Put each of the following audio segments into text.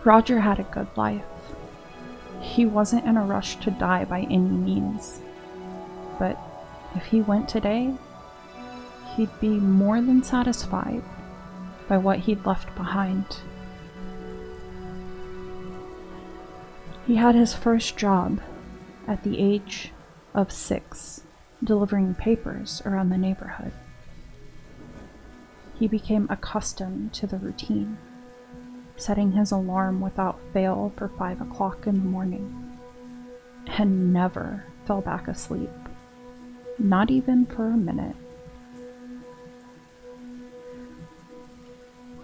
Roger had a good life. He wasn't in a rush to die by any means. But if he went today, he'd be more than satisfied by what he'd left behind. He had his first job at the age of 6, delivering papers around the neighborhood. He became accustomed to the routine, setting his alarm without fail for 5 o'clock in the morning, and never fell back asleep, not even for a minute.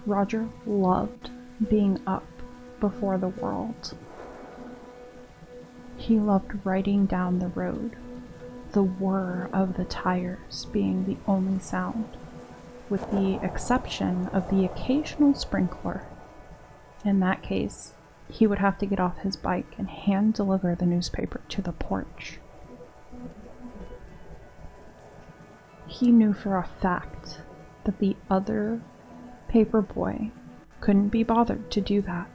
Roger loved being up before the world. He loved riding down the road, the whir of the tires being the only sound, with the exception of the occasional sprinkler. In that case, he would have to get off his bike and hand deliver the newspaper to the porch. He knew for a fact that the other paper boy couldn't be bothered to do that.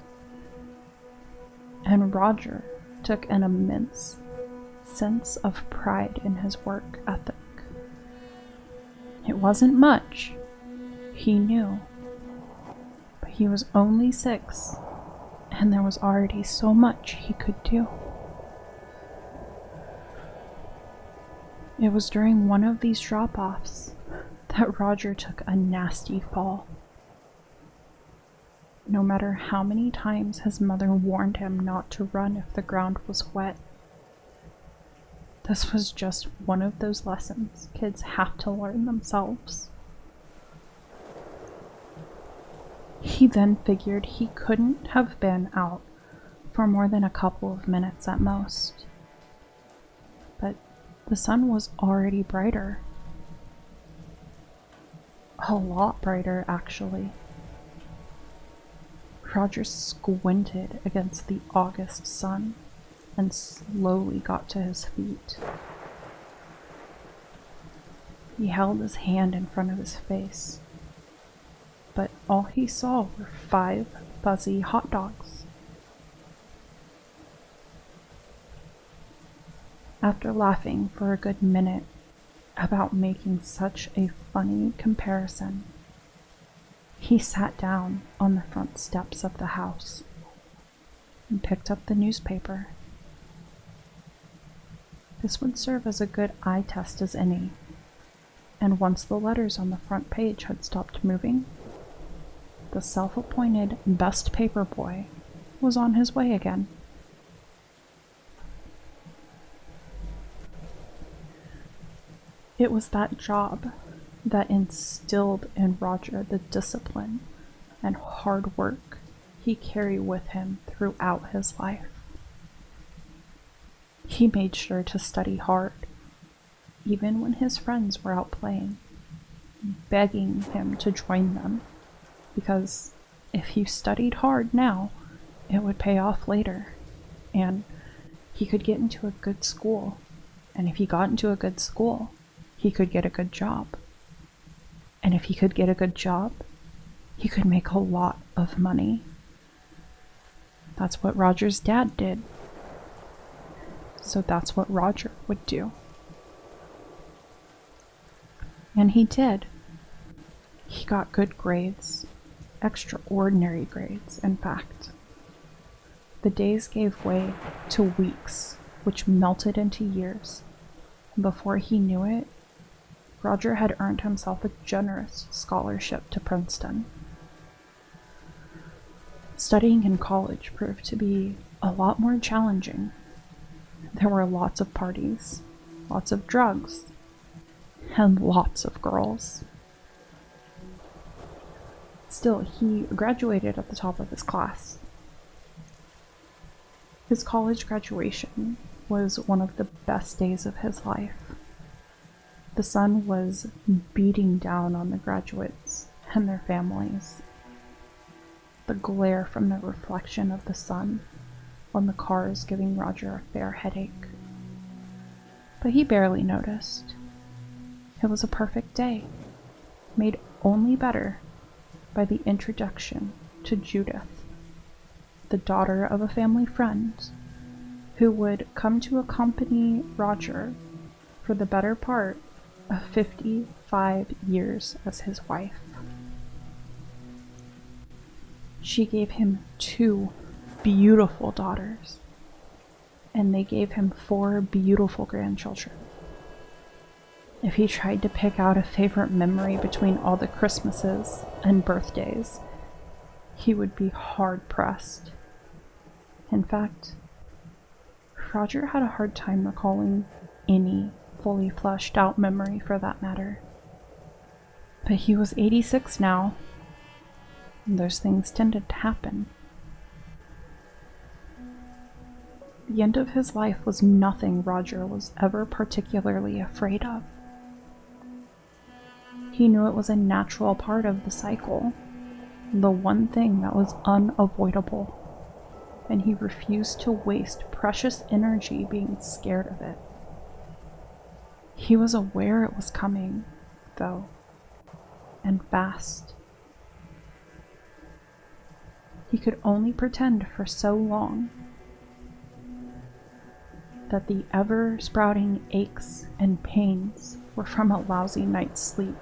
And Roger took an immense sense of pride in his work ethic. It wasn't much, he knew, but he was only 6, and there was already so much he could do. It was during one of these drop-offs that Roger took a nasty fall. No matter how many times his mother warned him not to run if the ground was wet, this was just one of those lessons kids have to learn themselves. He then figured he couldn't have been out for more than a couple of minutes at most. But the sun was already brighter. A lot brighter, actually. Roger squinted against the August sun and slowly got to his feet. He held his hand in front of his face, but all he saw were 5 fuzzy hot dogs. After laughing for a good minute about making such a funny comparison, he sat down on the front steps of the house and picked up the newspaper. This would serve as a good eye test as any, and once the letters on the front page had stopped moving, the self-appointed best paper boy was on his way again. It was that job that instilled in Roger the discipline and hard work he carried with him throughout his life. He made sure to study hard, even when his friends were out playing, begging him to join them, because if you studied hard now, it would pay off later, and he could get into a good school, and if he got into a good school, he could get a good job. And if he could get a good job, he could make a lot of money. That's what Roger's dad did. So that's what Roger would do. And he did. He got good grades, extraordinary grades, in fact. The days gave way to weeks, which melted into years. And before he knew it, Roger had earned himself a generous scholarship to Princeton. Studying in college proved to be a lot more challenging. There were lots of parties, lots of drugs, and lots of girls. Still, he graduated at the top of his class. His college graduation was one of the best days of his life. The sun was beating down on the graduates and their families. The glare from the reflection of the sun on the cars giving Roger a fair headache. But he barely noticed. It was a perfect day, made only better by the introduction to Judith, the daughter of a family friend, who would come to accompany Roger for the better part of 55 years as his wife. She gave him 2 beautiful daughters, and they gave him 4 beautiful grandchildren. If he tried to pick out a favorite memory between all the Christmases and birthdays, he would be hard-pressed. In fact, Roger had a hard time recalling any fully fleshed out memory for that matter. But he was 86 now, and those things tended to happen. The end of his life was nothing Roger was ever particularly afraid of. He knew it was a natural part of the cycle, the one thing that was unavoidable, and he refused to waste precious energy being scared of it. He was aware it was coming, though, and fast. He could only pretend for so long that the ever-sprouting aches and pains were from a lousy night's sleep.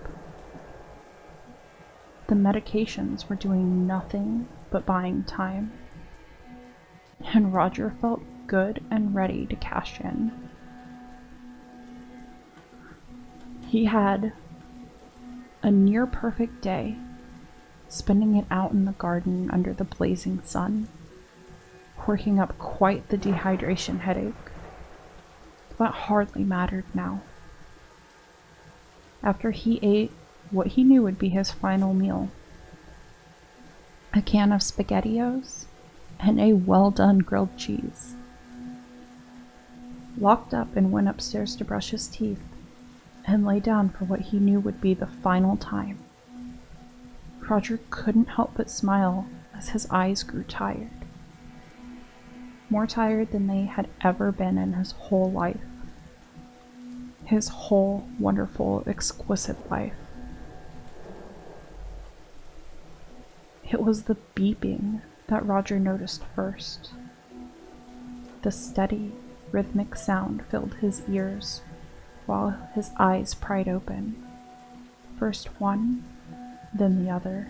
The medications were doing nothing but buying time, and Roger felt good and ready to cash in. He had a near-perfect day, spending it out in the garden under the blazing sun, working up quite the dehydration headache. That hardly mattered now. After he ate what he knew would be his final meal, a can of SpaghettiOs and a well-done grilled cheese, locked up and went upstairs to brush his teeth and lay down for what he knew would be the final time. Roger couldn't help but smile as his eyes grew tired. More tired than they had ever been in his whole life. His whole wonderful, exquisite life. It was the beeping that Roger noticed first. The steady, rhythmic sound filled his ears while his eyes pried open. First one, then the other.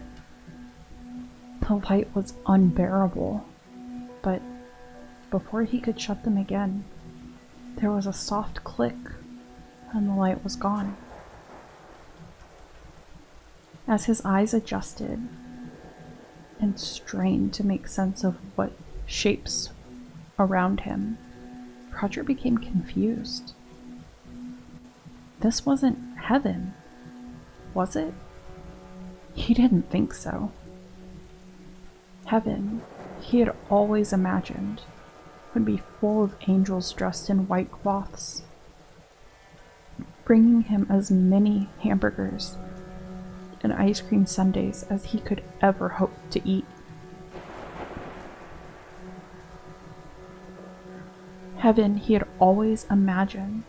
The light was unbearable, but before he could shut them again, there was a soft click and the light was gone. As his eyes adjusted and strained to make sense of what shapes around him, Roger became confused. This wasn't heaven, was it? He didn't think so. Heaven, he had always imagined, would be full of angels dressed in white cloths, bringing him as many hamburgers and ice cream sundaes as he could ever hope to eat. Heaven, he had always imagined,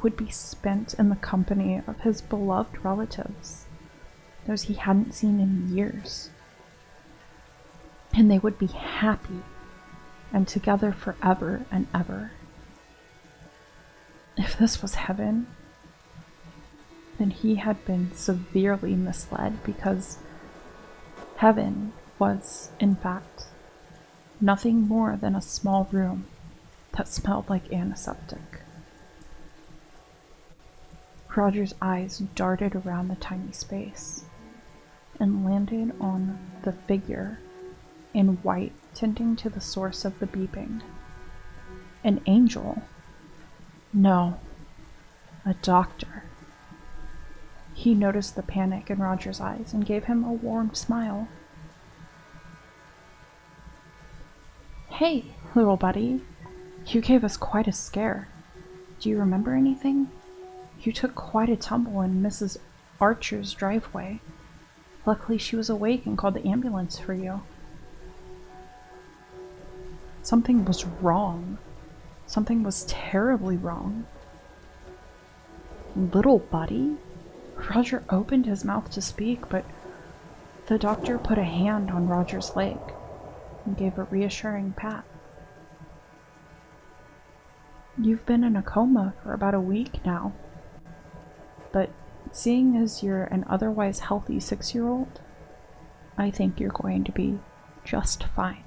would be spent in the company of his beloved relatives, those he hadn't seen in years. And they would be happy and together forever and ever. If this was heaven, then he had been severely misled, because heaven was, in fact, nothing more than a small room that smelled like antiseptic. Roger's eyes darted around the tiny space and landed on the figure in white tending to the source of the beeping. An angel? No, a doctor. He noticed the panic in Roger's eyes and gave him a warm smile. "Hey, little buddy, you gave us quite a scare. Do you remember anything? You took quite a tumble in Mrs. Archer's driveway. Luckily she was awake and called the ambulance for you." Something was wrong. Something was terribly wrong. Little buddy? Roger opened his mouth to speak, but the doctor put a hand on Roger's leg. and gave a reassuring pat. You've been in a coma for about a week now, but seeing as you're an otherwise healthy 6-year-old, I think you're going to be just fine.